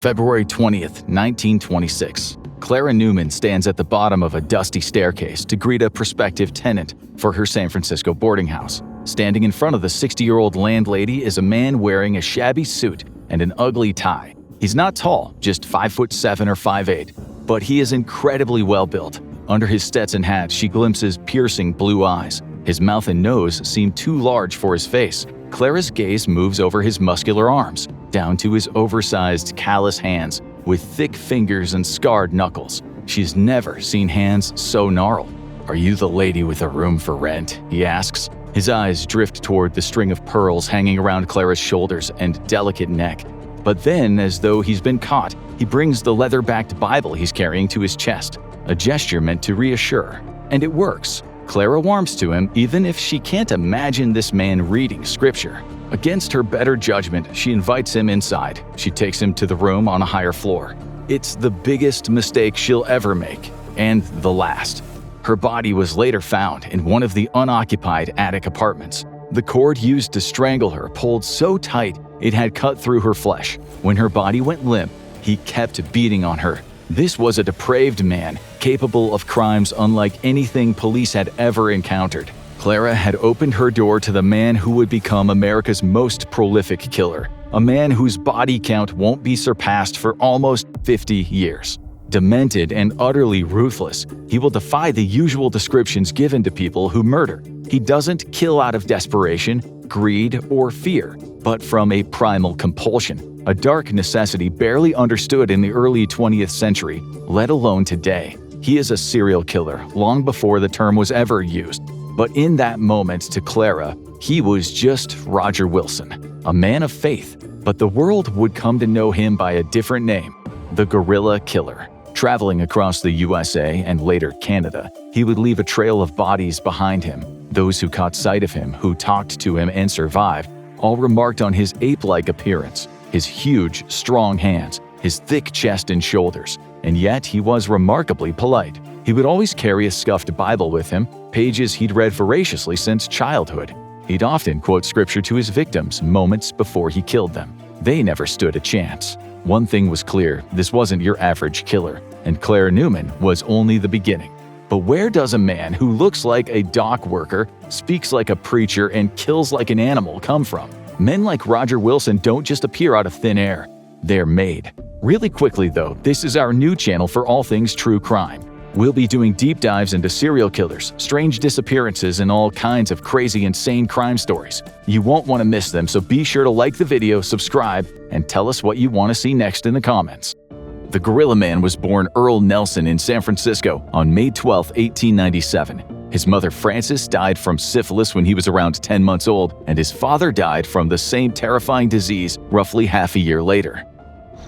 February 20th, 1926. Clara Newman stands at the bottom of a dusty staircase to greet a prospective tenant for her San Francisco boarding house. Standing in front of the 60-year-old landlady is a man wearing a shabby suit and an ugly tie. He's not tall, just 5'7" or 5'8", but he is incredibly well built. Under his Stetson hat, she glimpses piercing blue eyes. His mouth and nose seem too large for his face. Clara's gaze moves over his muscular arms, down to his oversized, callous hands with thick fingers and scarred knuckles. She's never seen hands so gnarled. "Are you the lady with a room for rent?" he asks. His eyes drift toward the string of pearls hanging around Clara's shoulders and delicate neck. But then, as though he's been caught, he brings the leather-backed Bible he's carrying to his chest, a gesture meant to reassure. And it works. Clara warms to him even if she can't imagine this man reading scripture. Against her better judgment, she invites him inside. She takes him to the room on a higher floor. It's the biggest mistake she'll ever make, and the last. Her body was later found in one of the unoccupied attic apartments. The cord used to strangle her pulled so tight it had cut through her flesh. When her body went limp, he kept beating on her. This was a depraved man, capable of crimes unlike anything police had ever encountered. Clara had opened her door to the man who would become America's most prolific killer, a man whose body count won't be surpassed for almost 50 years. Demented and utterly ruthless, he will defy the usual descriptions given to people who murder. He doesn't kill out of desperation, greed, or fear, but from a primal compulsion, a dark necessity barely understood in the early 20th century, let alone today. He is a serial killer long before the term was ever used. But in that moment, to Clara, he was just Roger Wilson, a man of faith. But the world would come to know him by a different name, the Gorilla Killer. Traveling across the USA and later Canada, he would leave a trail of bodies behind him. Those who caught sight of him, who talked to him and survived, all remarked on his ape-like appearance, his huge, strong hands, his thick chest and shoulders, and yet he was remarkably polite. He would always carry a scuffed Bible with him, pages he'd read voraciously since childhood. He'd often quote scripture to his victims moments before he killed them. They never stood a chance. One thing was clear, this wasn't your average killer, and Clara Newman was only the beginning. But where does a man who looks like a dock worker, speaks like a preacher, and kills like an animal come from? Men like Roger Wilson don't just appear out of thin air. They're made. Really quickly though, this is our new channel for all things true crime. We'll be doing deep dives into serial killers, strange disappearances, and all kinds of crazy, insane crime stories. You won't want to miss them, so be sure to like the video, subscribe, and tell us what you want to see next in the comments. The Gorilla Man was born Earle Nelson in San Francisco on May 12, 1897. His mother Frances died from syphilis when he was around 10 months old, and his father died from the same terrifying disease roughly half a year later.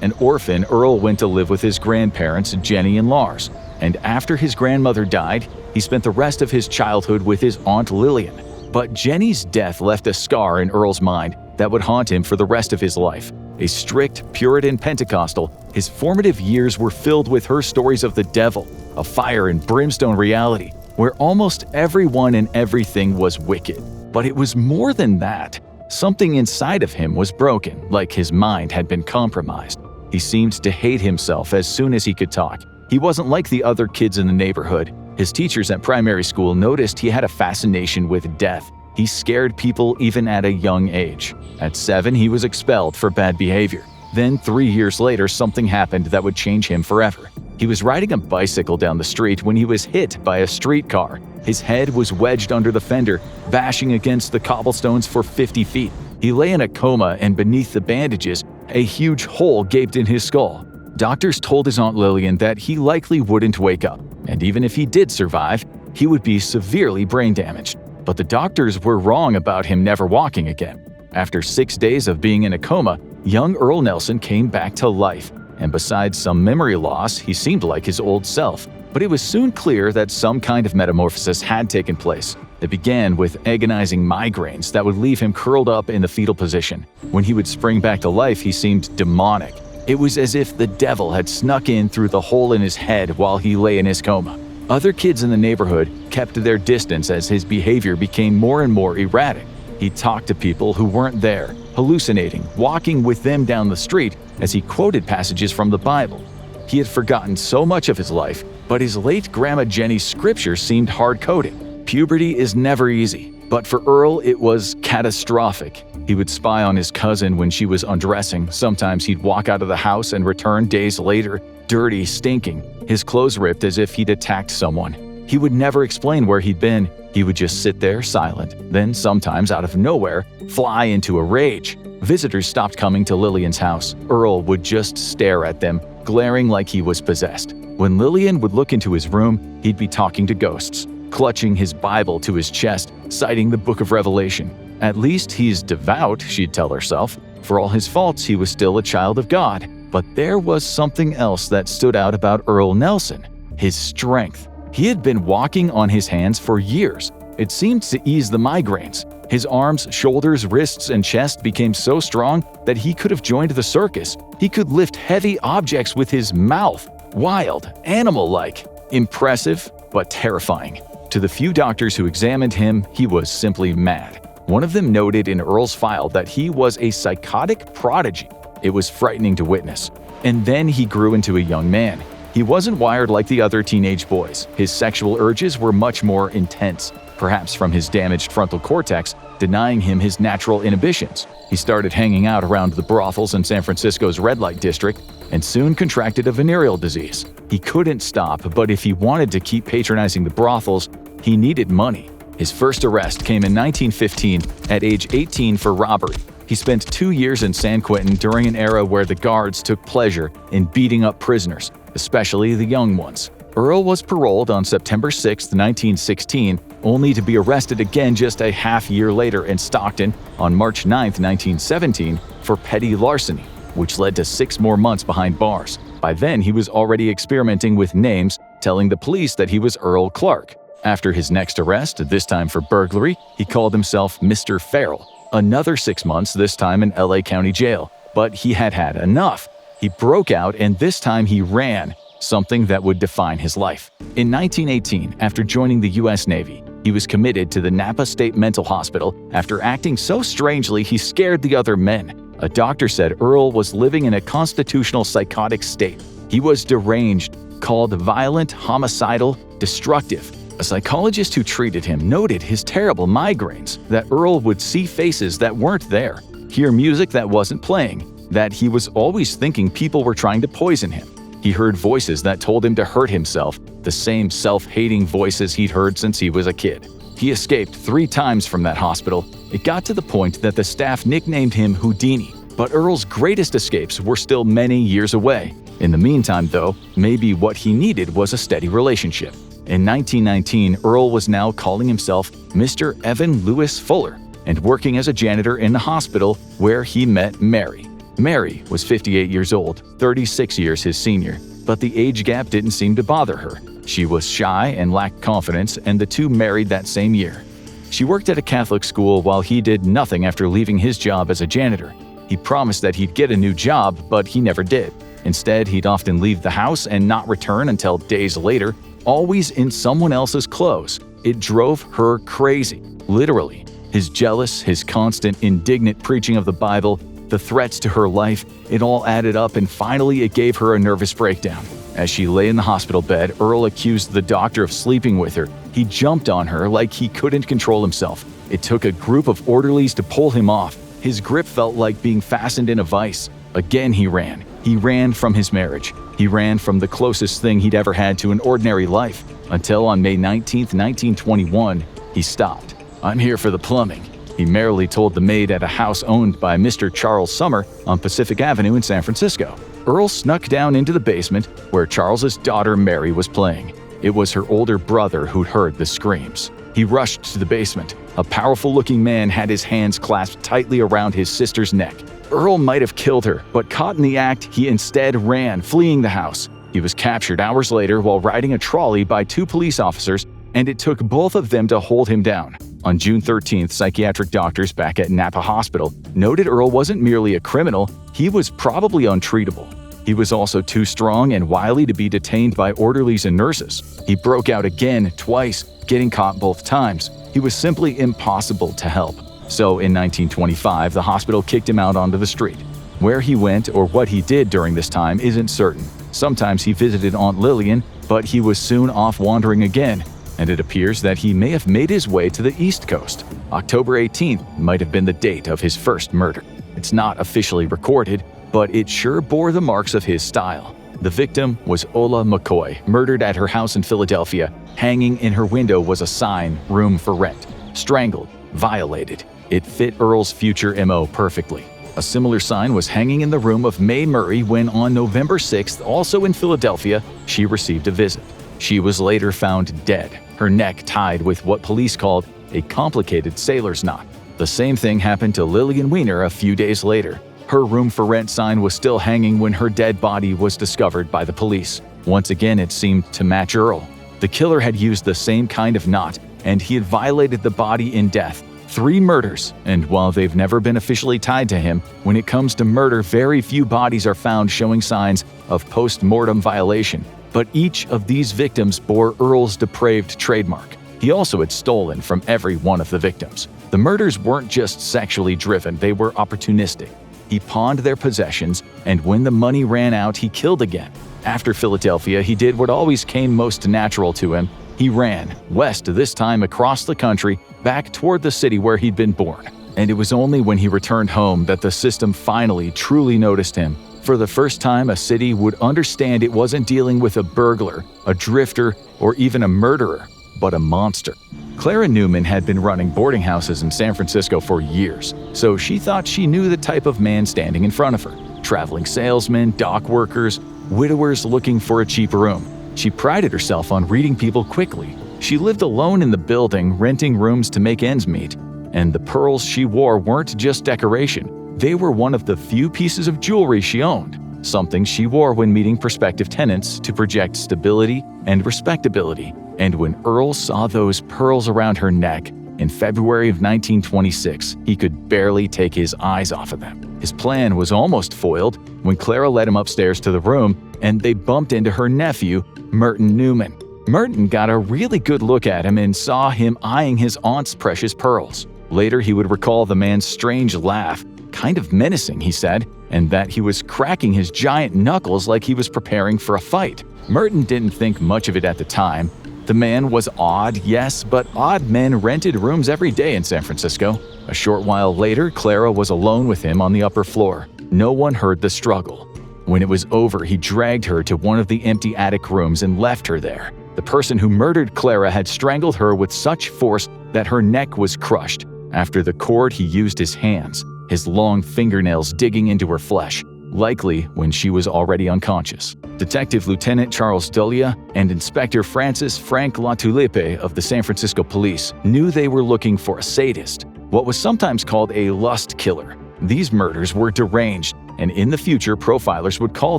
An orphan, Earle went to live with his grandparents, Jenny and Lars, and after his grandmother died, he spent the rest of his childhood with his Aunt Lillian. But Jenny's death left a scar in Earle's mind that would haunt him for the rest of his life. A strict Puritan Pentecostal, his formative years were filled with her stories of the devil, a fire and brimstone reality, where almost everyone and everything was wicked. But it was more than that. Something inside of him was broken, like his mind had been compromised. He seemed to hate himself as soon as he could talk. He wasn't like the other kids in the neighborhood. His teachers at primary school noticed he had a fascination with death. He scared people even at a young age. At 7, he was expelled for bad behavior. Then 3 years later, something happened that would change him forever. He was riding a bicycle down the street when he was hit by a streetcar. His head was wedged under the fender, bashing against the cobblestones for 50 feet. He lay in a coma, and beneath the bandages, a huge hole gaped in his skull. Doctors told his Aunt Lillian that he likely wouldn't wake up, and even if he did survive, he would be severely brain damaged. But the doctors were wrong about him never walking again. After 6 days of being in a coma, young Earle Nelson came back to life, and besides some memory loss, he seemed like his old self. But it was soon clear that some kind of metamorphosis had taken place. It began with agonizing migraines that would leave him curled up in the fetal position. When he would spring back to life, he seemed demonic. It was as if the devil had snuck in through the hole in his head while he lay in his coma. Other kids in the neighborhood kept their distance as his behavior became more and more erratic. He talked to people who weren't there, hallucinating, walking with them down the street, as he quoted passages from the Bible. He had forgotten so much of his life, but his late Grandma Jenny's scripture seemed hard-coded. Puberty is never easy, but for Earle it was catastrophic. He would spy on his cousin when she was undressing. Sometimes he'd walk out of the house and return days later, dirty, stinking, his clothes ripped as if he'd attacked someone. He would never explain where he'd been. He would just sit there silent, then sometimes out of nowhere, fly into a rage. Visitors stopped coming to Lillian's house. Earle would just stare at them, glaring like he was possessed. When Lillian would look into his room, he'd be talking to ghosts, clutching his Bible to his chest, citing the Book of Revelation. At least he's devout, she'd tell herself. For all his faults, he was still a child of God. But there was something else that stood out about Earle Nelson: his strength. He had been walking on his hands for years. It seemed to ease the migraines. His arms, shoulders, wrists, and chest became so strong that he could have joined the circus. He could lift heavy objects with his mouth. Wild, animal-like. Impressive, but terrifying. To the few doctors who examined him, he was simply mad. One of them noted in Earle's file that he was a psychotic prodigy. It was frightening to witness. And then he grew into a young man. He wasn't wired like the other teenage boys. His sexual urges were much more intense, perhaps from his damaged frontal cortex, denying him his natural inhibitions. He started hanging out around the brothels in San Francisco's red light district and soon contracted a venereal disease. He couldn't stop, but if he wanted to keep patronizing the brothels, he needed money. His first arrest came in 1915 at age 18 for robbery. He spent 2 years in San Quentin during an era where the guards took pleasure in beating up prisoners, especially the young ones. Earle was paroled on September 6, 1916, only to be arrested again just a half year later in Stockton on March 9, 1917, for petty larceny, which led to 6 more months behind bars. By then, he was already experimenting with names, telling the police that he was Earle Clark. After his next arrest, this time for burglary, he called himself Mr. Farrell. Another 6 months, this time in LA County Jail. But he had had enough. He broke out, and this time he ran, something that would define his life. In 1918, after joining the U.S. Navy, he was committed to the Napa State Mental Hospital after acting so strangely he scared the other men. A doctor said Earle was living in a constitutional psychotic state. He was deranged, called violent, homicidal, destructive. A psychologist who treated him noted his terrible migraines, that Earle would see faces that weren't there, hear music that wasn't playing, that he was always thinking people were trying to poison him. He heard voices that told him to hurt himself, the same self-hating voices he'd heard since he was a kid. He escaped 3 times from that hospital. It got to the point that the staff nicknamed him Houdini. But Earle's greatest escapes were still many years away. In the meantime, though, maybe what he needed was a steady relationship. In 1919, Earle was now calling himself Mr. Evan Lewis Fuller and working as a janitor in the hospital where he met Mary. Mary was 58 years old, 36 years his senior, but the age gap didn't seem to bother her. She was shy and lacked confidence, and the two married that same year. She worked at a Catholic school while he did nothing after leaving his job as a janitor. He promised that he'd get a new job, but he never did. Instead, he'd often leave the house and not return until days later, always in someone else's clothes. It drove her crazy, literally. His jealous, his constant, indignant preaching of the Bible, the threats to her life, it all added up, and finally it gave her a nervous breakdown. As she lay in the hospital bed, Earle accused the doctor of sleeping with her. He jumped on her like he couldn't control himself. It took a group of orderlies to pull him off. His grip felt like being fastened in a vice. Again he ran. He ran from his marriage. He ran from the closest thing he'd ever had to an ordinary life. Until on May 19, 1921, he stopped. "I'm here for the plumbing," he merrily told the maid at a house owned by Mr. Charles Summer on Pacific Avenue in San Francisco. Earle snuck down into the basement where Charles's daughter Mary was playing. It was her older brother who'd heard the screams. He rushed to the basement. A powerful-looking man had his hands clasped tightly around his sister's neck. Earle might have killed her, but caught in the act, he instead ran, fleeing the house. He was captured hours later while riding a trolley by 2 police officers, and it took both of them to hold him down. On June 13th, psychiatric doctors back at Napa Hospital noted Earle wasn't merely a criminal, he was probably untreatable. He was also too strong and wily to be detained by orderlies and nurses. He broke out again, twice, getting caught both times. He was simply impossible to help. So in 1925, the hospital kicked him out onto the street. Where he went or what he did during this time isn't certain. Sometimes he visited Aunt Lillian, but he was soon off wandering again, and it appears that he may have made his way to the East Coast. October 18th might have been the date of his first murder. It's not officially recorded, but it sure bore the marks of his style. The victim was Ola McCoy, murdered at her house in Philadelphia. Hanging in her window was a sign, "Room for rent." Strangled, violated. It fit Earle's future MO perfectly. A similar sign was hanging in the room of Mae Murray when on November 6th, also in Philadelphia, she received a visit. She was later found dead, her neck tied with what police called a complicated sailor's knot. The same thing happened to Lillian Weiner a few days later. Her room for rent sign was still hanging when her dead body was discovered by the police. Once again, it seemed to match Earle. The killer had used the same kind of knot, and he had violated the body in death. 3 murders, and while they've never been officially tied to him, when it comes to murder, very few bodies are found showing signs of post-mortem violation. But each of these victims bore Earle's depraved trademark. He also had stolen from every one of the victims. The murders weren't just sexually driven, they were opportunistic. He pawned their possessions, and when the money ran out, he killed again. After Philadelphia, he did what always came most natural to him. He ran west, this time across the country, back toward the city where he'd been born. And it was only when he returned home that the system finally truly noticed him. For the first time, a city would understand it wasn't dealing with a burglar, a drifter, or even a murderer, but a monster. Clara Newman had been running boarding houses in San Francisco for years, so she thought she knew the type of man standing in front of her. Traveling salesmen, dock workers, widowers looking for a cheap room. She prided herself on reading people quickly. She lived alone in the building, renting rooms to make ends meet. And the pearls she wore weren't just decoration. They were one of the few pieces of jewelry she owned, something she wore when meeting prospective tenants to project stability and respectability. And when Earle saw those pearls around her neck, in February of 1926, he could barely take his eyes off of them. His plan was almost foiled when Clara led him upstairs to the room and they bumped into her nephew, Merton Newman. Merton got a really good look at him and saw him eyeing his aunt's precious pearls. Later, he would recall the man's strange laugh, kind of menacing, he said, and that he was cracking his giant knuckles like he was preparing for a fight. Merton didn't think much of it at the time. The man was odd, yes, but odd men rented rooms every day in San Francisco. A short while later, Clara was alone with him on the upper floor. No one heard the struggle. When it was over, he dragged her to one of the empty attic rooms and left her there. The person who murdered Clara had strangled her with such force that her neck was crushed. After the cord, he used his hands, his long fingernails digging into her flesh, likely when she was already unconscious. Detective Lieutenant Charles Dulia and Inspector Francis Frank Latulippe of the San Francisco Police knew they were looking for a sadist, what was sometimes called a lust killer. These murders were deranged, and in the future, profilers would call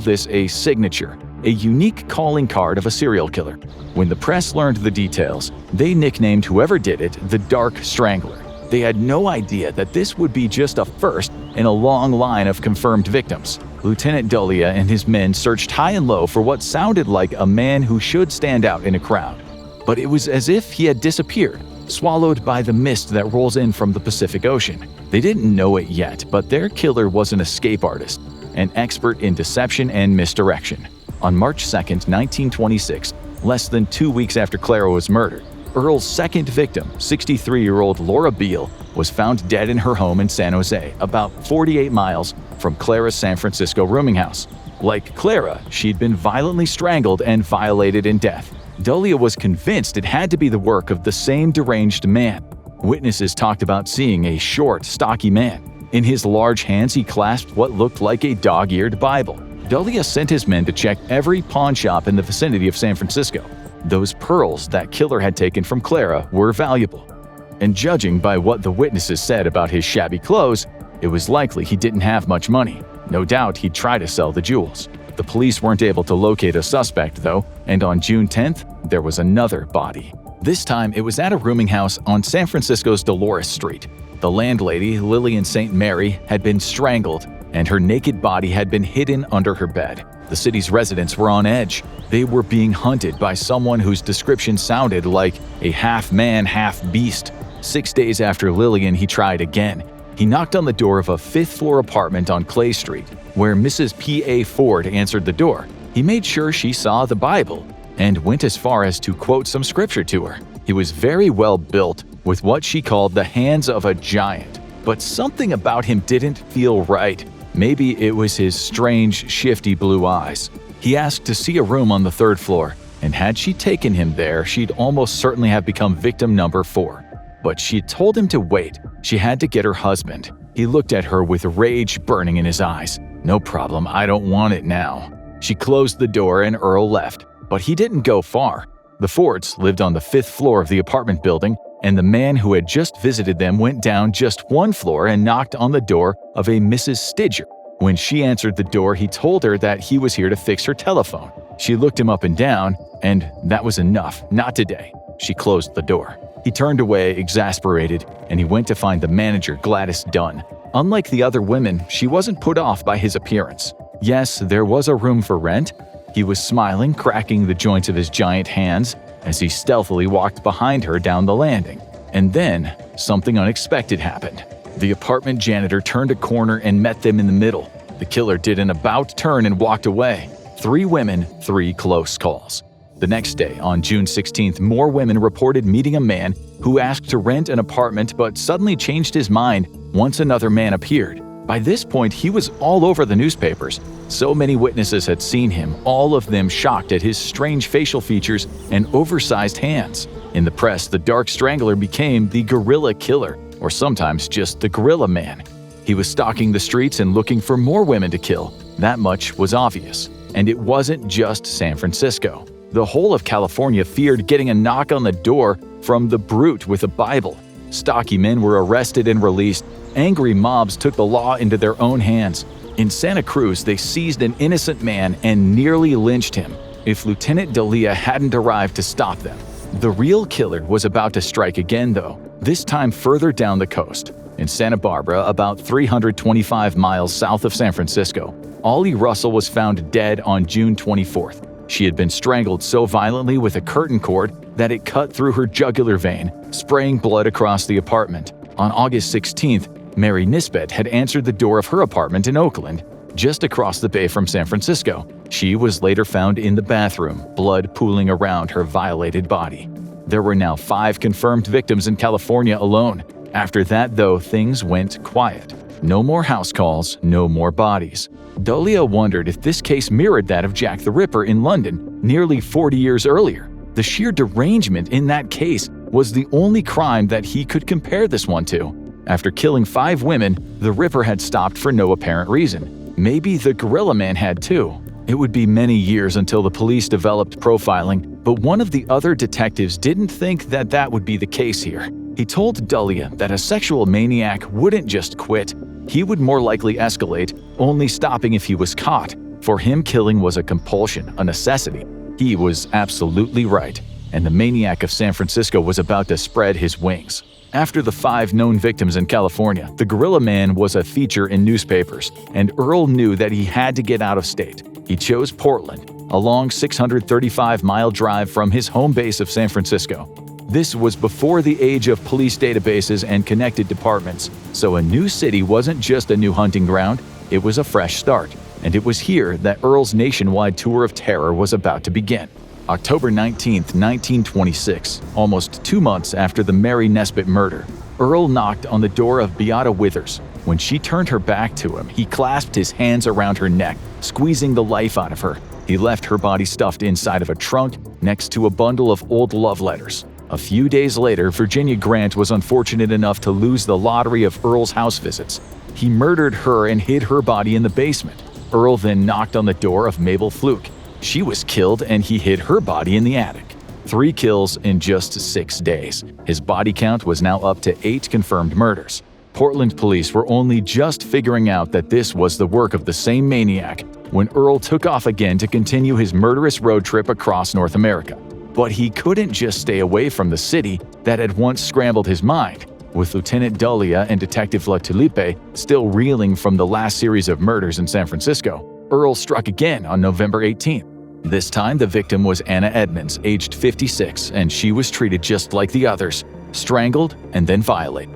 this a signature, a unique calling card of a serial killer. When the press learned the details, they nicknamed whoever did it the Dark Strangler. They had no idea that this would be just a first in a long line of confirmed victims. Lieutenant Dulia and his men searched high and low for what sounded like a man who should stand out in a crowd. But it was as if he had disappeared, swallowed by the mist that rolls in from the Pacific Ocean. They didn't know it yet, but their killer was an escape artist, an expert in deception and misdirection. On March 2, 1926, less than 2 weeks after Clara was murdered, Earle's second victim, 63-year-old Laura Beale, was found dead in her home in San Jose, about 48 miles from Clara's San Francisco rooming house. Like Clara, she'd been violently strangled and violated in death. Dulia was convinced it had to be the work of the same deranged man. Witnesses talked about seeing a short, stocky man. In his large hands, he clasped what looked like a dog-eared Bible. Dulia sent his men to check every pawn shop in the vicinity of San Francisco. Those pearls that killer had taken from Clara were valuable. And judging by what the witnesses said about his shabby clothes, it was likely he didn't have much money. No doubt he'd try to sell the jewels. The police weren't able to locate a suspect, though, and on June 10th, there was another body. This time, it was at a rooming house on San Francisco's Dolores Street. The landlady, Lillian St. Mary, had been strangled, and her naked body had been hidden under her bed. The city's residents were on edge. They were being hunted by someone whose description sounded like a half-man, half-beast. 6 days after Lillian, he tried again. He knocked on the door of a fifth-floor apartment on Clay Street, where Mrs. P.A. Ford answered the door. He made sure she saw the Bible and went as far as to quote some scripture to her. He was very well built, with what she called the hands of a giant. But something about him didn't feel right. Maybe it was his strange, shifty blue eyes. He asked to see a room on the third floor, and had she taken him there, she'd almost certainly have become victim number 4. But she told him to wait. She had to get her husband. He looked at her with rage burning in his eyes. "No problem, I don't want it now." She closed the door and Earle left. But he didn't go far. The Fords lived on the 5th floor of the apartment building, and the man who had just visited them went down just 1 floor and knocked on the door of a Mrs. Stidger. When she answered the door, he told her that he was here to fix her telephone. She looked him up and down, and that was enough. Not today. She closed the door. He turned away, exasperated, and he went to find the manager, Gladys Dunn. Unlike the other women, she wasn't put off by his appearance. Yes, there was a room for rent. He was smiling, cracking the joints of his giant hands as he stealthily walked behind her down the landing. And then, something unexpected happened. The apartment janitor turned a corner and met them in the middle. The killer did an about turn and walked away. 3 women, 3 close calls. The next day, on June 16th, more women reported meeting a man who asked to rent an apartment but suddenly changed his mind once another man appeared. By this point, he was all over the newspapers. So many witnesses had seen him, all of them shocked at his strange facial features and oversized hands. In the press, the Dark Strangler became the Gorilla Killer, or sometimes just the Gorilla Man. He was stalking the streets and looking for more women to kill. That much was obvious. And it wasn't just San Francisco. The whole of California feared getting a knock on the door from the brute with a Bible. Stocky men were arrested and released. Angry mobs took the law into their own hands. In Santa Cruz, they seized an innocent man and nearly lynched him if Lieutenant Dalia hadn't arrived to stop them. The real killer was about to strike again, though, this time further down the coast. In Santa Barbara, about 325 miles south of San Francisco, Ollie Russell was found dead on June 24th. She had been strangled so violently with a curtain cord that it cut through her jugular vein, spraying blood across the apartment. On August 16th, Mary Nisbet had answered the door of her apartment in Oakland, just across the bay from San Francisco. She was later found in the bathroom, blood pooling around her violated body. There were now 5 confirmed victims in California alone. After that, though, things went quiet. No more house calls, no more bodies. Dalia wondered if this case mirrored that of Jack the Ripper in London nearly 40 years earlier. The sheer derangement in that case was the only crime that he could compare this one to. After killing 5 women, the Ripper had stopped for no apparent reason. Maybe the Gorilla Man had too. It would be many years until the police developed profiling, but one of the other detectives didn't think that that would be the case here. He told Dalia that a sexual maniac wouldn't just quit. He would more likely escalate, only stopping if he was caught. For him, killing was a compulsion, a necessity. He was absolutely right, and the maniac of San Francisco was about to spread his wings. After the 5 known victims in California, the Gorilla Man was a feature in newspapers, and Earle knew that he had to get out of state. He chose Portland, a long 635-mile drive from his home base of San Francisco. This was before the age of police databases and connected departments, so a new city wasn't just a new hunting ground, it was a fresh start. And it was here that Earle's nationwide tour of terror was about to begin. October 19, 1926, almost 2 months after the Mary Nesbitt murder, Earle knocked on the door of Beata Withers. When she turned her back to him, he clasped his hands around her neck, squeezing the life out of her. He left her body stuffed inside of a trunk next to a bundle of old love letters. A few days later, Virginia Grant was unfortunate enough to lose the lottery of Earle's house visits. He murdered her and hid her body in the basement. Earle then knocked on the door of Mabel Fluke. She was killed and he hid her body in the attic. 3 kills in just 6 days. His body count was now up to 8 confirmed murders. Portland police were only just figuring out that this was the work of the same maniac when Earle took off again to continue his murderous road trip across North America. But he couldn't just stay away from the city that had once scrambled his mind. With Lieutenant Dalia and Detective La Tulipe still reeling from the last series of murders in San Francisco, Earle struck again on November 18th. This time, the victim was Anna Edmonds, aged 56, and she was treated just like the others, strangled and then violated.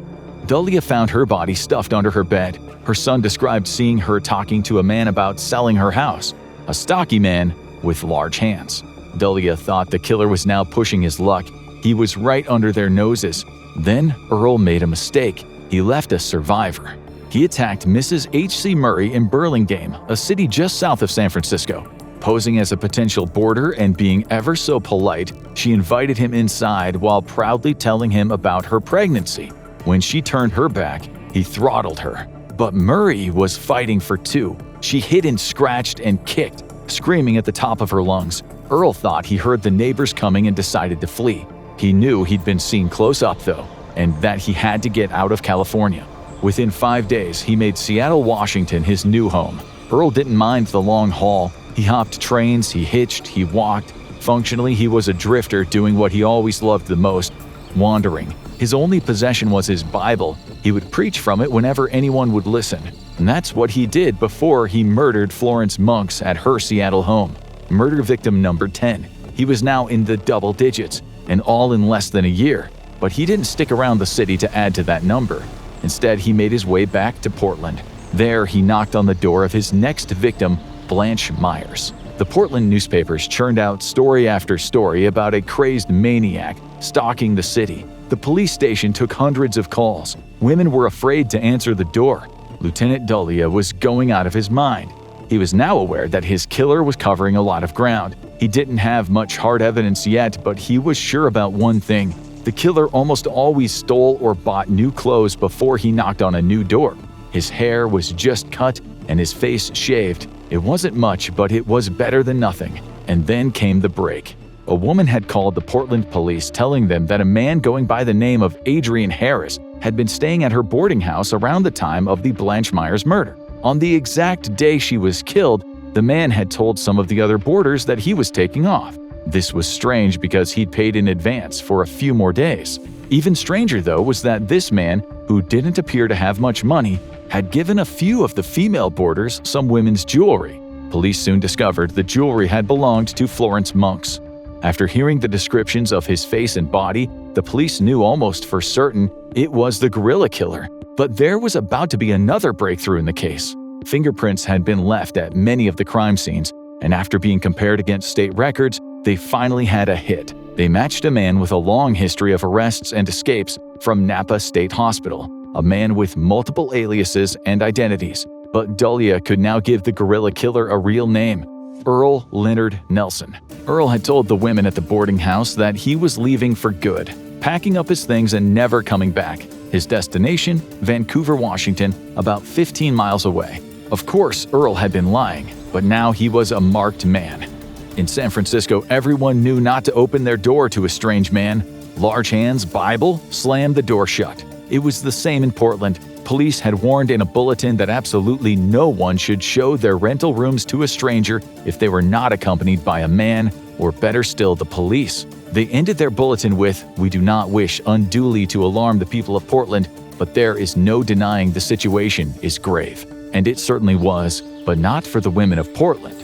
Dalia found her body stuffed under her bed. Her son described seeing her talking to a man about selling her house, a stocky man with large hands. Dalia thought the killer was now pushing his luck. He was right under their noses. Then Earle made a mistake. He left a survivor. He attacked Mrs. H.C. Murray in Burlingame, a city just south of San Francisco. Posing as a potential boarder and being ever so polite, she invited him inside while proudly telling him about her pregnancy. When she turned her back, he throttled her. But Murray was fighting for two. She hit and scratched and kicked, screaming at the top of her lungs. Earle thought he heard the neighbors coming and decided to flee. He knew he'd been seen close up, though, and that he had to get out of California. Within 5 days, he made Seattle, Washington his new home. Earle didn't mind the long haul. He hopped trains, he hitched, he walked. Functionally, he was a drifter doing what he always loved the most, wandering. His only possession was his Bible. He would preach from it whenever anyone would listen. And that's what he did before he murdered Florence Monks at her Seattle home. Murder victim number 10. He was now in the double digits, and all in less than a year. But he didn't stick around the city to add to that number. Instead, he made his way back to Portland. There, he knocked on the door of his next victim, Blanche Myers. The Portland newspapers churned out story after story about a crazed maniac stalking the city. The police station took hundreds of calls. Women were afraid to answer the door. Lieutenant Dalia was going out of his mind. He was now aware that his killer was covering a lot of ground. He didn't have much hard evidence yet, but he was sure about one thing. The killer almost always stole or bought new clothes before he knocked on a new door. His hair was just cut and his face shaved. It wasn't much, but it was better than nothing. And then came the break. A woman had called the Portland police telling them that a man going by the name of Adrian Harris had been staying at her boarding house around the time of the Blanche Myers murder. On the exact day she was killed, the man had told some of the other boarders that he was taking off. This was strange because he'd paid in advance for a few more days. Even stranger, though, was that this man, who didn't appear to have much money, had given a few of the female boarders some women's jewelry. Police soon discovered the jewelry had belonged to Florence Monks. After hearing the descriptions of his face and body, the police knew almost for certain it was the gorilla killer. But there was about to be another breakthrough in the case. Fingerprints had been left at many of the crime scenes, and after being compared against state records, they finally had a hit. They matched a man with a long history of arrests and escapes from Napa State Hospital, a man with multiple aliases and identities. But Dalia could now give the gorilla killer a real name: Earle Leonard Nelson. Earle had told the women at the boarding house that he was leaving for good, packing up his things and never coming back. His destination, Vancouver, Washington, about 15 miles away. Of course, Earle had been lying, but now he was a marked man. In San Francisco, everyone knew not to open their door to a strange man. Large hands, Bible, slammed the door shut. It was the same in Portland. Police had warned in a bulletin that absolutely no one should show their rental rooms to a stranger if they were not accompanied by a man, or better still, the police. They ended their bulletin with, "We do not wish unduly to alarm the people of Portland, but there is no denying the situation is grave." And it certainly was, but not for the women of Portland.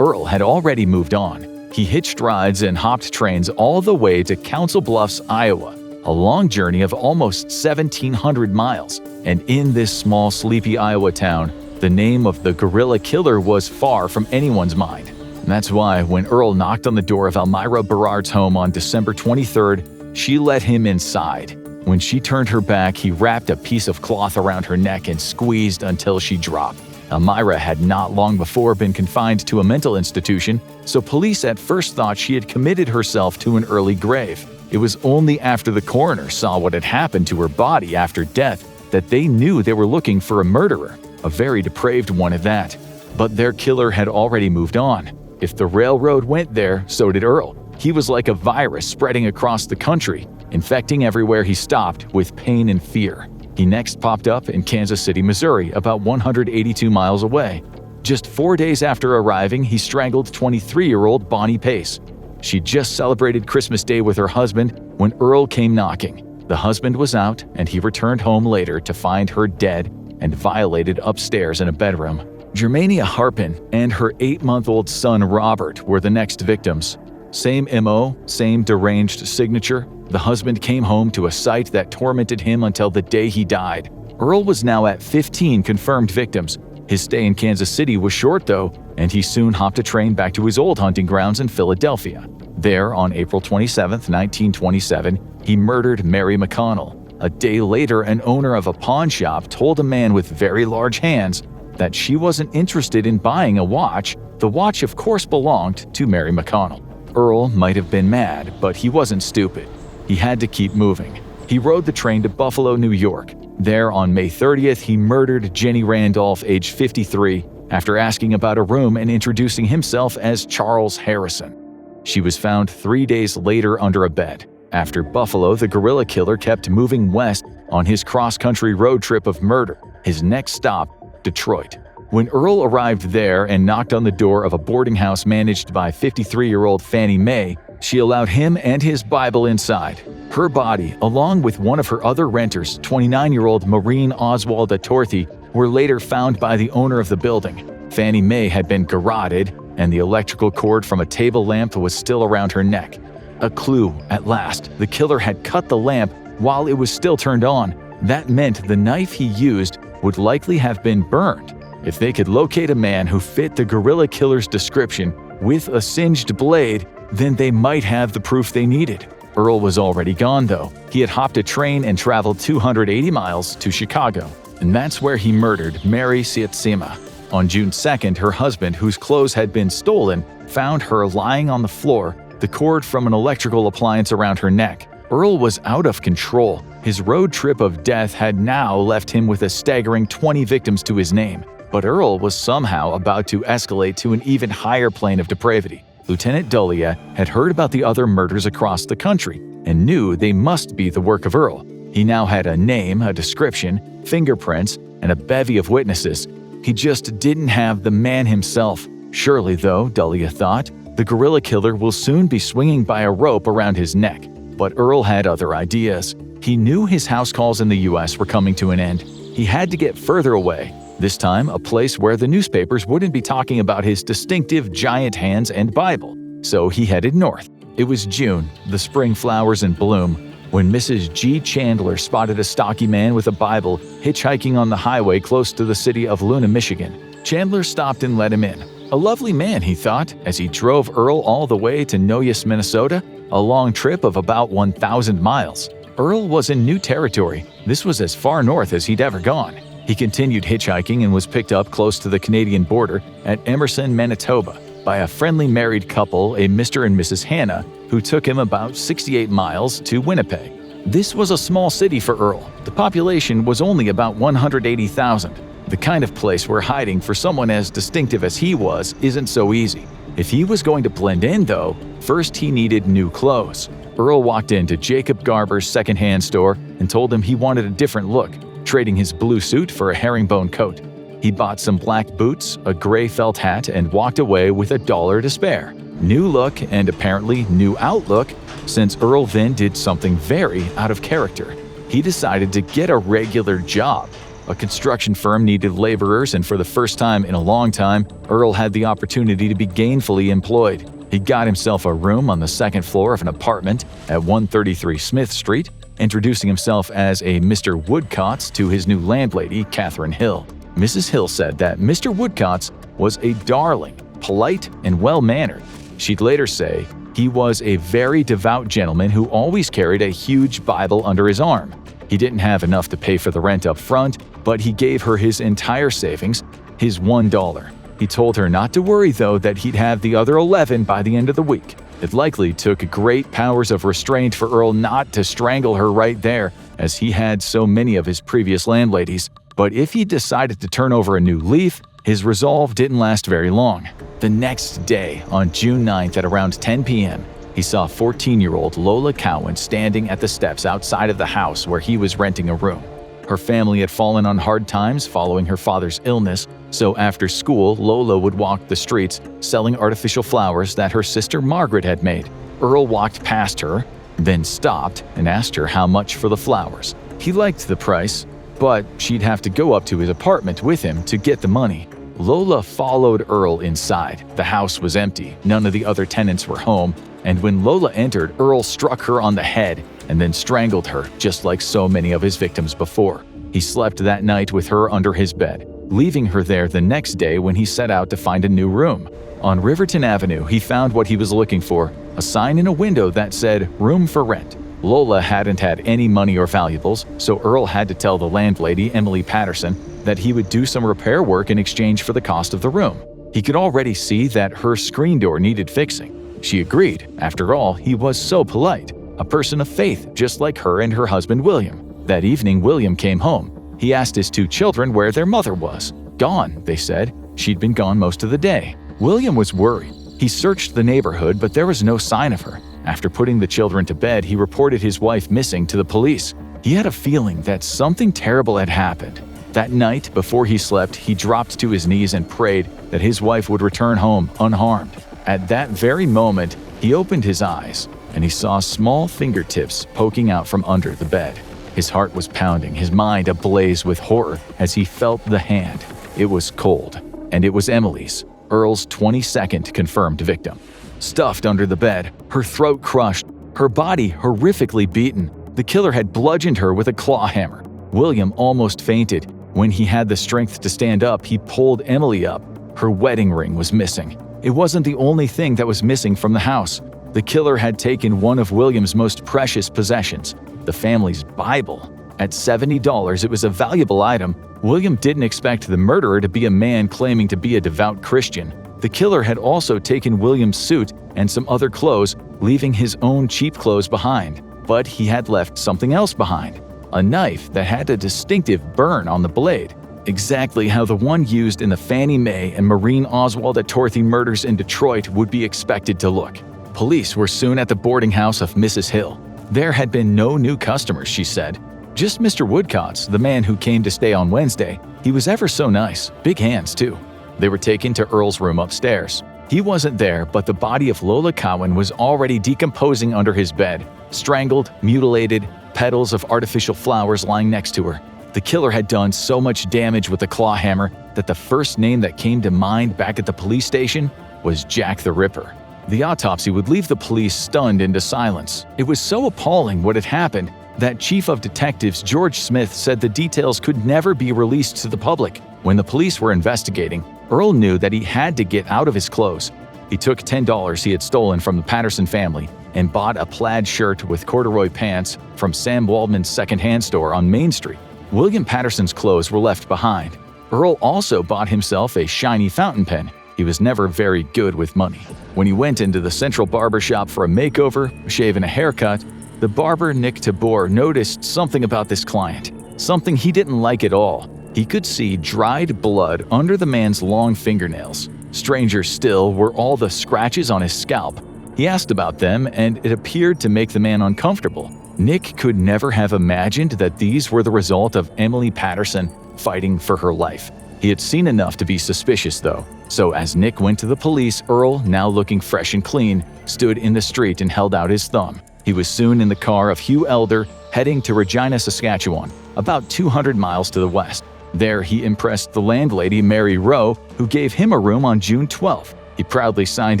Earle had already moved on. He hitched rides and hopped trains all the way to Council Bluffs, Iowa, a long journey of almost 1,700 miles. And in this small, sleepy Iowa town, the name of the gorilla killer was far from anyone's mind. And that's why when Earle knocked on the door of Elmira Berard's home on December 23rd, she let him inside. When she turned her back, he wrapped a piece of cloth around her neck and squeezed until she dropped. Elmira had not long before been confined to a mental institution, so police at first thought she had committed herself to an early grave. It was only after the coroner saw what had happened to her body after death that they knew they were looking for a murderer, a very depraved one at that. But their killer had already moved on. If the railroad went there, so did Earle. He was like a virus spreading across the country, infecting everywhere he stopped with pain and fear. He next popped up in Kansas City, Missouri, about 182 miles away. Just 4 days after arriving, he strangled 23-year-old Bonnie Pace. She just celebrated Christmas Day with her husband when Earle came knocking. The husband was out, and he returned home later to find her dead and violated upstairs in a bedroom. Germania Harpin and her 8-month-old son Robert were the next victims. Same MO, same deranged signature, The husband came home to a sight that tormented him until the day he died. Earle was now at 15 confirmed victims. His stay in Kansas City was short though, and he soon hopped a train back to his old hunting grounds in Philadelphia. There, on April 27, 1927, he murdered Mary McConnell. A day later, an owner of a pawn shop told a man with very large hands that she wasn't interested in buying a watch. The watch, of course, belonged to Mary McConnell. Earle might have been mad, but he wasn't stupid. He had to keep moving. He rode the train to Buffalo, New York. There, on May 30th, he murdered Jenny Randolph, age 53, after asking about a room and introducing himself as Charles Harrison. She was found 3 days later under a bed. After Buffalo, the guerrilla killer kept moving west on his cross-country road trip of murder. His next stop, Detroit. When Earle arrived there and knocked on the door of a boarding house managed by 53-year-old Fannie Mae, she allowed him and his Bible inside. Her body, along with one of her other renters, 29-year-old Maureen Oswalda Torthy, were later found by the owner of the building. Fannie Mae had been garroted, and the electrical cord from a table lamp was still around her neck. A clue, at last. The killer had cut the lamp while it was still turned on. That meant the knife he used would likely have been burned. If they could locate a man who fit the guerrilla killer's description with a singed blade, then they might have the proof they needed. Earle was already gone, though. He had hopped a train and traveled 280 miles to Chicago, and that's where he murdered Mary Sietsima. On June 2nd, her husband, whose clothes had been stolen, found her lying on the floor, the cord from an electrical appliance around her neck. Earle was out of control. His road trip of death had now left him with a staggering 20 victims to his name. But Earle was somehow about to escalate to an even higher plane of depravity. Lieutenant Dullea had heard about the other murders across the country and knew they must be the work of Earle. He now had a name, a description, fingerprints, and a bevy of witnesses. He just didn't have the man himself. Surely, though, Dullea thought, the guerrilla killer will soon be swinging by a rope around his neck. But Earle had other ideas. He knew his house calls in the U.S. were coming to an end. He had to get further away. This time, a place where the newspapers wouldn't be talking about his distinctive giant hands and Bible. So he headed north. It was June, the spring flowers in bloom, when Mrs. G. Chandler spotted a stocky man with a Bible hitchhiking on the highway close to the city of Luna, Michigan. Chandler stopped and let him in. A lovely man, he thought, as he drove Earle all the way to Noyes, Minnesota, a long trip of about 1,000 miles. Earle was in new territory. This was as far north as he'd ever gone. He continued hitchhiking and was picked up close to the Canadian border at Emerson, Manitoba, by a friendly married couple, a Mr. and Mrs. Hannah, who took him about 68 miles to Winnipeg. This was a small city for Earle. The population was only about 180,000. The kind of place where hiding for someone as distinctive as he was isn't so easy. If he was going to blend in, though, first he needed new clothes. Earle walked into Jacob Garber's secondhand store and told him he wanted a different look, trading his blue suit for a herringbone coat. He bought some black boots, a gray felt hat, and walked away with $1 to spare. New look and apparently new outlook, since Earle then did something very out of character. He decided to get a regular job. A construction firm needed laborers, and for the first time in a long time, Earle had the opportunity to be gainfully employed. He got himself a room on the second floor of an apartment at 133 Smith Street, introducing himself as a Mr. Woodcott's to his new landlady, Catherine Hill. Mrs. Hill said that Mr. Woodcott's was a darling, polite, and well-mannered. She'd later say he was a very devout gentleman who always carried a huge Bible under his arm. He didn't have enough to pay for the rent up front, but he gave her his entire savings, his $1. He told her not to worry, though, that he'd have the other 11 by the end of the week. It likely took great powers of restraint for Earle not to strangle her right there, as he had so many of his previous landladies. But if he decided to turn over a new leaf, his resolve didn't last very long. The next day, on June 9th at around 10 p.m., he saw 14-year-old Lola Cowan standing at the steps outside of the house where he was renting a room. Her family had fallen on hard times following her father's illness, so after school, Lola would walk the streets selling artificial flowers that her sister Margaret had made. Earle walked past her, then stopped and asked her how much for the flowers. He liked the price, but she'd have to go up to his apartment with him to get the money. Lola followed Earle inside. The house was empty, none of the other tenants were home, and when Lola entered, Earle struck her on the head and then strangled her just like so many of his victims before. He slept that night with her under his bed, leaving her there the next day when he set out to find a new room. On Riverton Avenue, he found what he was looking for, a sign in a window that said, "Room for rent." Lola hadn't had any money or valuables, so Earle had to tell the landlady, Emily Patterson, that he would do some repair work in exchange for the cost of the room. He could already see that her screen door needed fixing. She agreed. After all, he was so polite, a person of faith just like her and her husband William. That evening, William came home. He asked his two children where their mother was. Gone, they said. She'd been gone most of the day. William was worried. He searched the neighborhood, but there was no sign of her. After putting the children to bed, he reported his wife missing to the police. He had a feeling that something terrible had happened. That night, before he slept, he dropped to his knees and prayed that his wife would return home unharmed. At that very moment, he opened his eyes, and he saw small fingertips poking out from under the bed. His heart was pounding, his mind ablaze with horror as he felt the hand. It was cold, and it was Emily's, Earle's 22nd confirmed victim. Stuffed under the bed, her throat crushed, her body horrifically beaten, the killer had bludgeoned her with a claw hammer. William almost fainted. When he had the strength to stand up, he pulled Emily up. Her wedding ring was missing. It wasn't the only thing that was missing from the house. The killer had taken one of William's most precious possessions, the family's Bible. At $70, it was a valuable item. William didn't expect the murderer to be a man claiming to be a devout Christian. The killer had also taken William's suit and some other clothes, leaving his own cheap clothes behind. But he had left something else behind, a knife that had a distinctive burn on the blade, exactly how the one used in the Fannie Mae and Maureen Oswald at Torthey murders in Detroit would be expected to look. Police were soon at the boarding house of Mrs. Hill. There had been no new customers, she said. Just Mr. Woodcott's, the man who came to stay on Wednesday. He was ever so nice, big hands too. They were taken to Earle's room upstairs. He wasn't there, but the body of Lola Cowan was already decomposing under his bed, strangled, mutilated, petals of artificial flowers lying next to her. The killer had done so much damage with the claw hammer that the first name that came to mind back at the police station was Jack the Ripper. The autopsy would leave the police stunned into silence. It was so appalling what had happened that Chief of Detectives George Smith said the details could never be released to the public. When the police were investigating, Earle knew that he had to get out of his clothes. He took $10 he had stolen from the Patterson family and bought a plaid shirt with corduroy pants from Sam Waldman's second-hand store on Main Street. William Patterson's clothes were left behind. Earle also bought himself a shiny fountain pen. He was never very good with money. When he went into the Central Barber Shop for a makeover, a shave and a haircut, the barber Nick Tabor noticed something about this client, something he didn't like at all. He could see dried blood under the man's long fingernails. Stranger still were all the scratches on his scalp. He asked about them, and it appeared to make the man uncomfortable. Nick could never have imagined that these were the result of Emily Patterson fighting for her life. He had seen enough to be suspicious, though. So as Nick went to the police, Earle, now looking fresh and clean, stood in the street and held out his thumb. He was soon in the car of Hugh Elder, heading to Regina, Saskatchewan, about 200 miles to the west. There he impressed the landlady, Mary Rowe, who gave him a room on June 12th. He proudly signed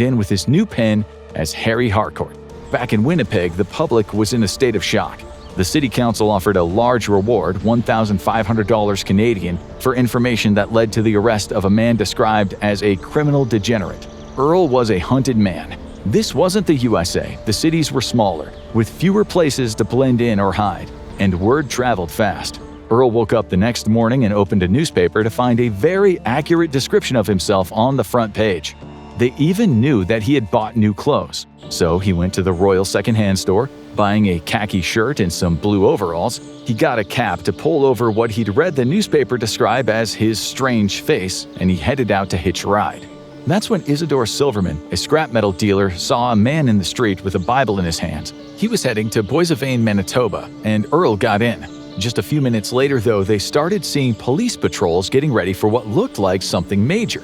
in with his new pen as Harry Harcourt. Back in Winnipeg, the public was in a state of shock. The city council offered a large reward, $1,500 Canadian, for information that led to the arrest of a man described as a criminal degenerate. Earle was a hunted man. This wasn't the USA. The cities were smaller, with fewer places to blend in or hide, and word traveled fast. Earle woke up the next morning and opened a newspaper to find a very accurate description of himself on the front page. They even knew that he had bought new clothes. So he went to the Royal second-hand store, buying a khaki shirt and some blue overalls. He got a cap to pull over what he'd read the newspaper describe as his strange face, and he headed out to hitch a ride. That's when Isidore Silverman, a scrap metal dealer, saw a man in the street with a Bible in his hands. He was heading to Boissevain, Manitoba, and Earle got in. Just a few minutes later, though, they started seeing police patrols getting ready for what looked like something major.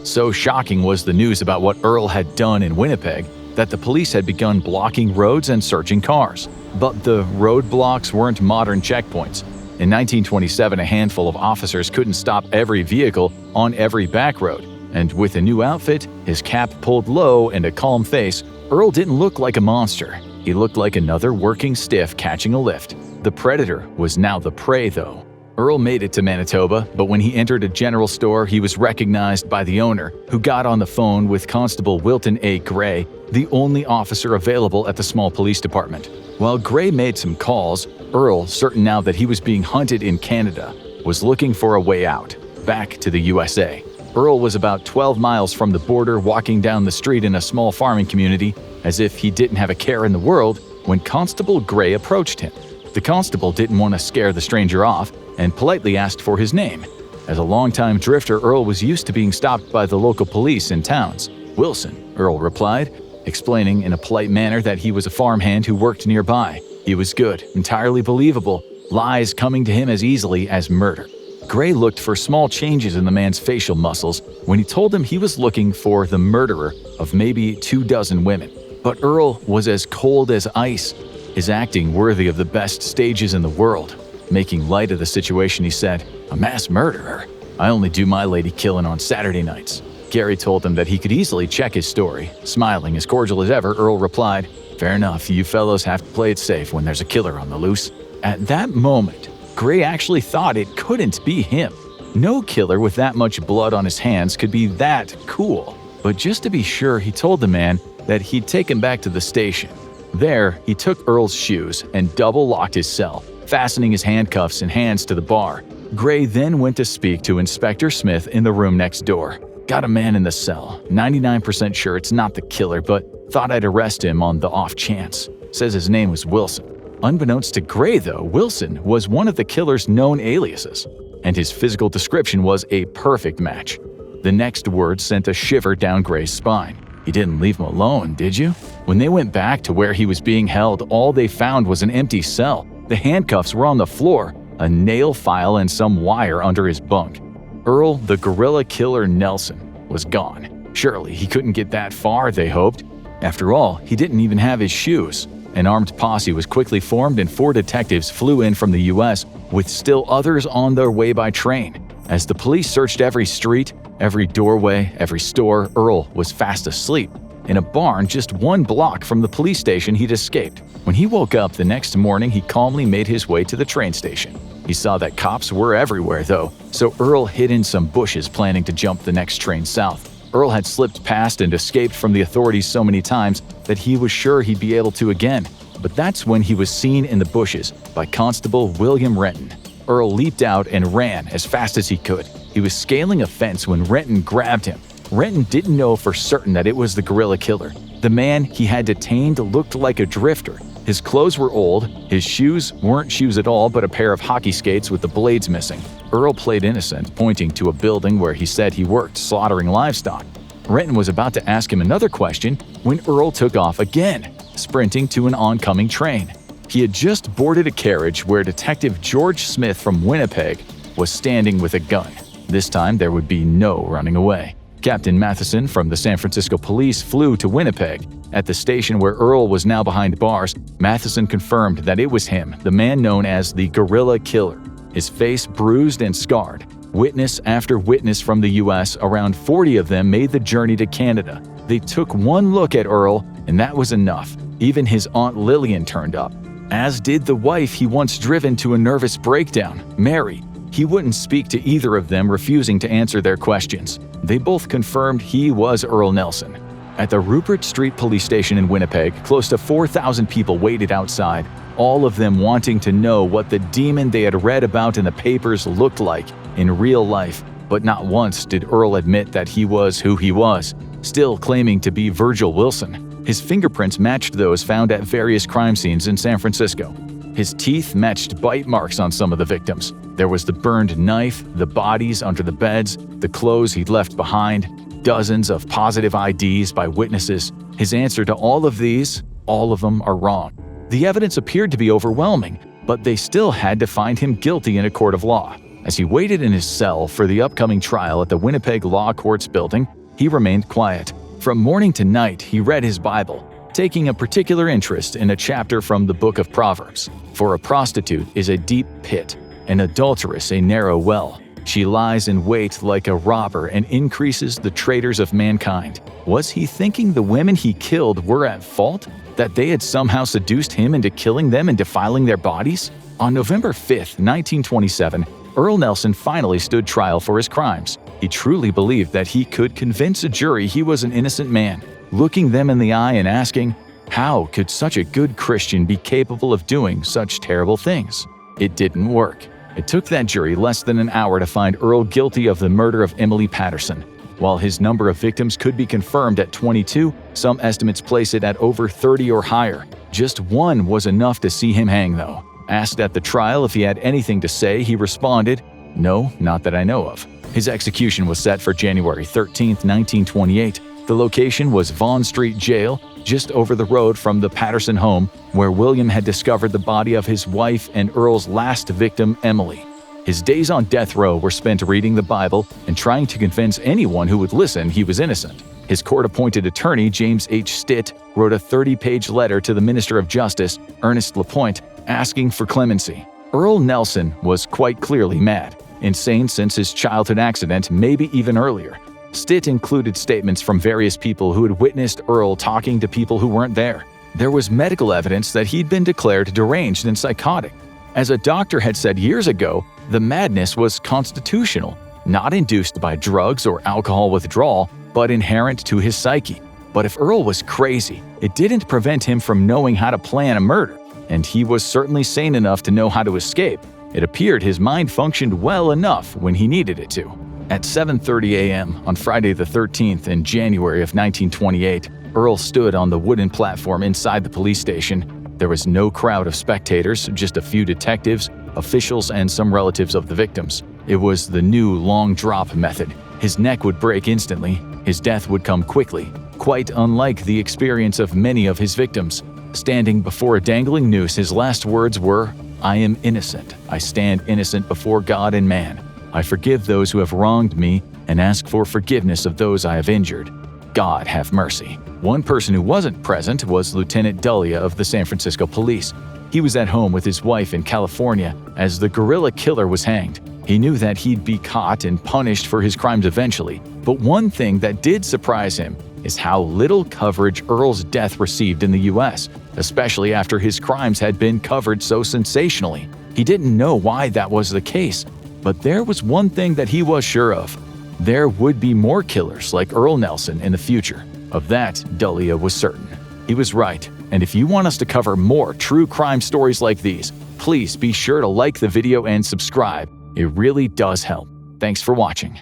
So shocking was the news about what Earle had done in Winnipeg that the police had begun blocking roads and searching cars. But the roadblocks weren't modern checkpoints. In 1927, a handful of officers couldn't stop every vehicle on every back road. And with a new outfit, his cap pulled low and a calm face, Earle didn't look like a monster. He looked like another working stiff catching a lift. The predator was now the prey, though. Earle made it to Manitoba, but when he entered a general store, he was recognized by the owner, who got on the phone with Constable Wilton A. Gray, the only officer available at the small police department. While Gray made some calls, Earle, certain now that he was being hunted in Canada, was looking for a way out, back to the USA. Earle was about 12 miles from the border, walking down the street in a small farming community, as if he didn't have a care in the world, when Constable Gray approached him. The constable didn't want to scare the stranger off and politely asked for his name. As a longtime drifter, Earle was used to being stopped by the local police in towns. "Wilson," Earle replied, explaining in a polite manner that he was a farmhand who worked nearby. He was good, entirely believable, lies coming to him as easily as murder. Gray looked for small changes in the man's facial muscles when he told him he was looking for the murderer of maybe 24 women. But Earle was as cold as ice, his acting worthy of the best stages in the world. Making light of the situation, he said, "A mass murderer? I only do my lady killing on Saturday nights." Gary told him that he could easily check his story. Smiling as cordial as ever, Earle replied, "Fair enough, you fellows have to play it safe when there's a killer on the loose." At that moment, Gray actually thought it couldn't be him. No killer with that much blood on his hands could be that cool. But just to be sure, he told the man that he'd take him back to the station. There, he took Earle's shoes and double-locked his cell, fastening his handcuffs and hands to the bar. Gray then went to speak to Inspector Smith in the room next door. "Got a man in the cell. 99% sure it's not the killer, but thought I'd arrest him on the off chance. Says his name was Wilson." Unbeknownst to Gray, though, Wilson was one of the killer's known aliases, and his physical description was a perfect match. The next word sent a shiver down Gray's spine. "You didn't leave him alone, did you?" When they went back to where he was being held, all they found was an empty cell. The handcuffs were on the floor, a nail file and some wire under his bunk. Earle, the guerrilla killer Nelson, was gone. Surely he couldn't get that far, they hoped. After all, he didn't even have his shoes. An armed posse was quickly formed and 4 detectives flew in from the U.S., with still others on their way by train. As the police searched every street, every doorway, every store, Earle was fast asleep. In a barn just 1 block from the police station he'd escaped. When he woke up the next morning, he calmly made his way to the train station. He saw that cops were everywhere, though, so Earle hid in some bushes planning to jump the next train south. Earle had slipped past and escaped from the authorities so many times that he was sure he'd be able to again. But that's when he was seen in the bushes by Constable William Renton. Earle leaped out and ran as fast as he could. He was scaling a fence when Renton grabbed him. Renton didn't know for certain that it was the guerrilla killer. The man he had detained looked like a drifter. His clothes were old, his shoes weren't shoes at all but a pair of hockey skates with the blades missing. Earle played innocent, pointing to a building where he said he worked slaughtering livestock. Renton was about to ask him another question when Earle took off again, sprinting to an oncoming train. He had just boarded a carriage where Detective George Smith from Winnipeg was standing with a gun. This time there would be no running away. Captain Matheson from the San Francisco Police flew to Winnipeg. At the station where Earle was now behind bars, Matheson confirmed that it was him, the man known as the Guerrilla Killer. His face bruised and scarred. Witness after witness from the U.S., around 40 of them made the journey to Canada. They took one look at Earle, and that was enough. Even his Aunt Lillian turned up, as did the wife he once driven to a nervous breakdown, Mary. He wouldn't speak to either of them, refusing to answer their questions. They both confirmed he was Earle Nelson. At the Rupert Street Police Station in Winnipeg, close to 4,000 people waited outside, all of them wanting to know what the demon they had read about in the papers looked like in real life. But not once did Earle admit that he was who he was, still claiming to be Virgil Wilson. His fingerprints matched those found at various crime scenes in San Francisco. His teeth matched bite marks on some of the victims. There was the burned knife, the bodies under the beds, the clothes he'd left behind, dozens of positive IDs by witnesses. His answer to all of these, all of them are wrong. The evidence appeared to be overwhelming, but they still had to find him guilty in a court of law. As he waited in his cell for the upcoming trial at the Winnipeg Law Courts building, he remained quiet. From morning to night, he read his Bible, taking a particular interest in a chapter from the book of Proverbs. For a prostitute is a deep pit, an adulteress a narrow well, She lies in wait like a robber and increases the traitors of mankind. Was he thinking the women he killed were at fault? That they had somehow seduced him into killing them and defiling their bodies? On November 5, 1927, Earle Nelson finally stood trial for his crimes. He truly believed that he could convince a jury he was an innocent man, looking them in the eye and asking, how could such a good Christian be capable of doing such terrible things? It didn't work. It took that jury less than an hour to find Earle guilty of the murder of Emily Patterson. While his number of victims could be confirmed at 22, some estimates place it at over 30 or higher. Just one was enough to see him hang, though. Asked at the trial if he had anything to say, he responded, "No, not that I know of." His execution was set for January 13, 1928. The location was Vaughan Street Jail, just over the road from the Patterson home, where William had discovered the body of his wife and Earle's last victim, Emily. His days on death row were spent reading the Bible and trying to convince anyone who would listen he was innocent. His court-appointed attorney, James H. Stitt, wrote a 30-page letter to the Minister of Justice, Ernest LaPointe, asking for clemency. Earle Nelson was quite clearly mad, insane since his childhood accident, maybe even earlier. Stitt included statements from various people who had witnessed Earle talking to people who weren't there. There was medical evidence that he'd been declared deranged and psychotic. As a doctor had said years ago, the madness was constitutional, not induced by drugs or alcohol withdrawal, but inherent to his psyche. But if Earle was crazy, it didn't prevent him from knowing how to plan a murder, and he was certainly sane enough to know how to escape. It appeared his mind functioned well enough when he needed it to. At 7:30 a.m. on Friday the 13th in January of 1928, Earle stood on the wooden platform inside the police station. There was no crowd of spectators, just a few detectives, officials, and some relatives of the victims. It was the new long drop method. His neck would break instantly. His death would come quickly, quite unlike the experience of many of his victims. Standing before a dangling noose, his last words were, "I am innocent. I stand innocent before God and man. I forgive those who have wronged me and ask for forgiveness of those I have injured. God have mercy." One person who wasn't present was Lieutenant Dullia of the San Francisco Police. He was at home with his wife in California as the guerrilla killer was hanged. He knew that he'd be caught and punished for his crimes eventually, but one thing that did surprise him is how little coverage Earle's death received in the US, especially after his crimes had been covered so sensationally. He didn't know why that was the case, but there was one thing that he was sure of. There would be more killers like Earle Nelson in the future. Of that, Dullia was certain. He was right, and if you want us to cover more true crime stories like these, please be sure to like the video and subscribe. It really does help. Thanks for watching.